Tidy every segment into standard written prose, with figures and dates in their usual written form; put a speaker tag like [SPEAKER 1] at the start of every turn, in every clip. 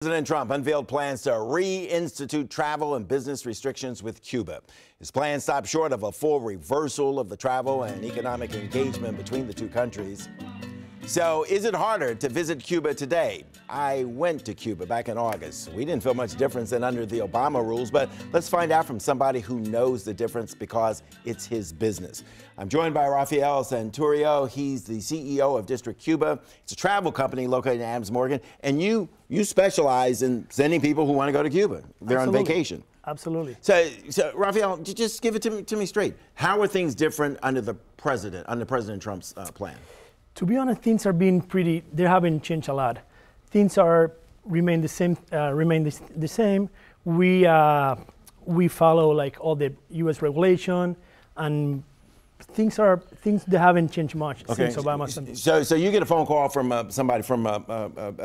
[SPEAKER 1] President Trump unveiled plans to reinstitute travel and business restrictions with Cuba. His plan stopped short of a full reversal of the travel and economic engagement between the two countries. So is it harder to visit Cuba today? I went to Cuba back in August. We didn't feel much difference than under the Obama rules, but let's find out from somebody who knows the difference because it's his business. I'm joined by Rafael Santurio. He's the CEO of District Cuba. It's a travel company located in Adams Morgan, and you specialize in sending people who want to go to Cuba. They're on vacation.
[SPEAKER 2] Absolutely.
[SPEAKER 1] So Rafael, just give it to me straight. How are things different under President Trump's plan?
[SPEAKER 2] To be honest, things are being they haven't changed a lot. Things remain the same. We follow like all the U.S. regulation, and things that haven't changed much since Obama.
[SPEAKER 1] So you get a phone call from somebody from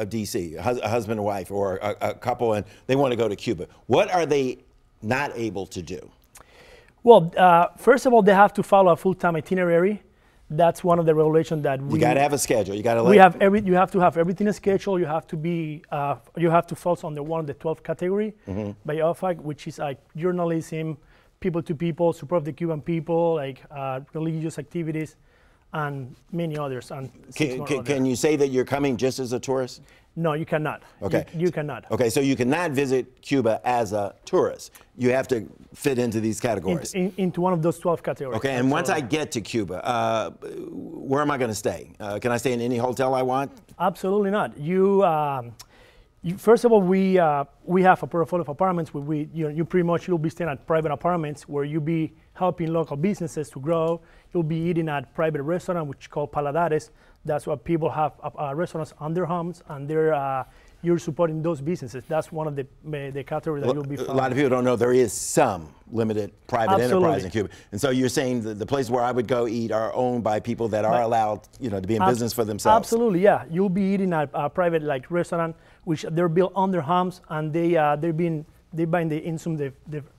[SPEAKER 1] D.C., a husband and wife, or a couple, and they want to go to Cuba. What are they not able to do?
[SPEAKER 2] Well, first of all, they have to follow a full-time itinerary. That's one of the regulations that
[SPEAKER 1] you got to have a schedule. You got to.
[SPEAKER 2] You have to have everything scheduled. You have to be. You have to fall under one of the 12 category by OFAC, which is like journalism, people to people, support of the Cuban people, like religious activities, and many others. And
[SPEAKER 1] can you say that you're coming just as a tourist?
[SPEAKER 2] No, you cannot.
[SPEAKER 1] Okay.
[SPEAKER 2] You cannot.
[SPEAKER 1] Okay, so you cannot visit Cuba as a tourist. You have to fit into these categories.
[SPEAKER 2] Into one of those 12 categories.
[SPEAKER 1] Okay, and once I get to Cuba, where am I going to stay? Can I stay in any hotel I want?
[SPEAKER 2] Absolutely not. First of all, we have a portfolio of apartments where you pretty much you'll be staying at private apartments where you'll be helping local businesses to grow. You'll be eating at private restaurant, which is called paladares. That's what people have restaurants on their homes, and you're supporting those businesses. That's one of the categories that you'll be following.
[SPEAKER 1] A lot of people don't know there is some limited private enterprise in Cuba. And so you're saying the places where I would go eat are owned by people that are allowed, to be in business for themselves.
[SPEAKER 2] Absolutely, yeah. You'll be eating at a private restaurant, which they're built on their homes, and they buy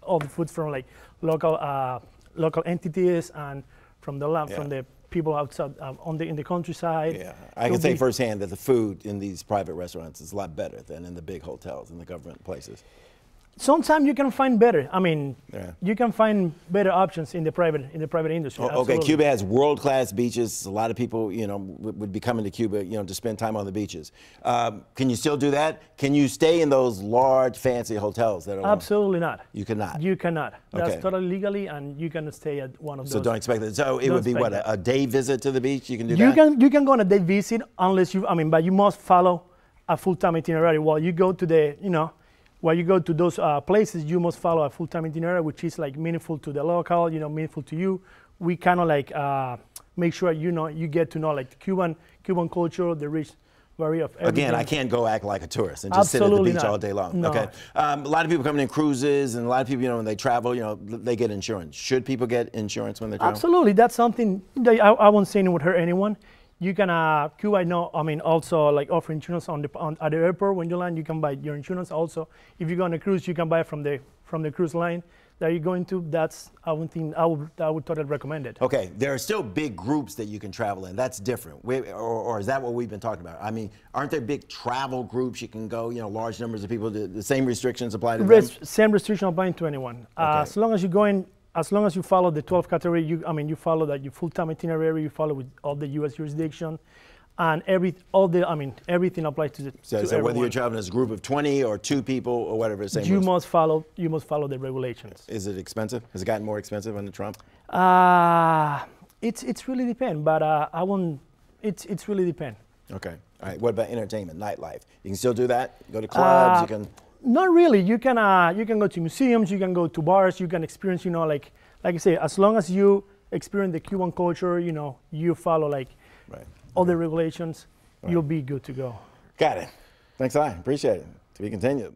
[SPEAKER 2] all the foods from like local entities and from the people outside in the countryside.
[SPEAKER 1] Yeah, I can say firsthand that the food in these private restaurants is a lot better than in the big hotels and the government places.
[SPEAKER 2] Sometimes you can find better. I mean, you can find better options in the private industry.
[SPEAKER 1] Okay, Cuba has world-class beaches. A lot of people, would be coming to Cuba, to spend time on the beaches. Can you still do that? Can you stay in those large, fancy hotels that are?
[SPEAKER 2] Absolutely not.
[SPEAKER 1] You cannot.
[SPEAKER 2] You cannot.
[SPEAKER 1] Okay.
[SPEAKER 2] That's totally legally, and you can stay at one of those.
[SPEAKER 1] So don't expect that. So it would be what, a day visit to the beach? You can do that.
[SPEAKER 2] You can go on a day visit unless but you must follow a full-time itinerary. While you go to While you go to those places, you must follow a full-time itinerary, which is like meaningful to the local, meaningful to you. We kind of make sure you get to know like Cuban culture, the rich variety of everything.
[SPEAKER 1] Again, I can't go act like a tourist and just sit at the beach all day long.
[SPEAKER 2] No.
[SPEAKER 1] Okay. A lot of people coming in cruises, and a lot of people, when they travel, they get insurance. Should people get insurance when they travel?
[SPEAKER 2] Absolutely, that's something that I won't say it would hurt anyone. You can Cuba, also like offer insurance at the airport when you land. You can buy your insurance. Also, if you go on a cruise, you can buy from the cruise line that you're going to. I would totally recommend it.
[SPEAKER 1] Okay, there are still big groups that you can travel in. That's different, or is that what we've been talking about? I mean, aren't there big travel groups you can go? Large numbers of people. The same restrictions apply to them.
[SPEAKER 2] Same restriction applying to anyone.
[SPEAKER 1] Okay.
[SPEAKER 2] As long as you follow the 12 category, you follow your full-time itinerary, you follow with all the U.S. jurisdiction, and everything applies to
[SPEAKER 1] So whether you're traveling as a group of 20 or 2 people or whatever, same.
[SPEAKER 2] You must follow the regulations.
[SPEAKER 1] Is it expensive? Has it gotten more expensive under Trump?
[SPEAKER 2] It's really depend, but I won't. It's really depend.
[SPEAKER 1] Okay. All right. What about entertainment, nightlife? You can still do that. Go to clubs. You can.
[SPEAKER 2] Not really. You can go to museums. You can go to bars. You can experience. Like I say, as long as you experience the Cuban culture, you follow all the regulations, you'll be good to go.
[SPEAKER 1] Got it. Thanks a lot. Appreciate it. To be continued.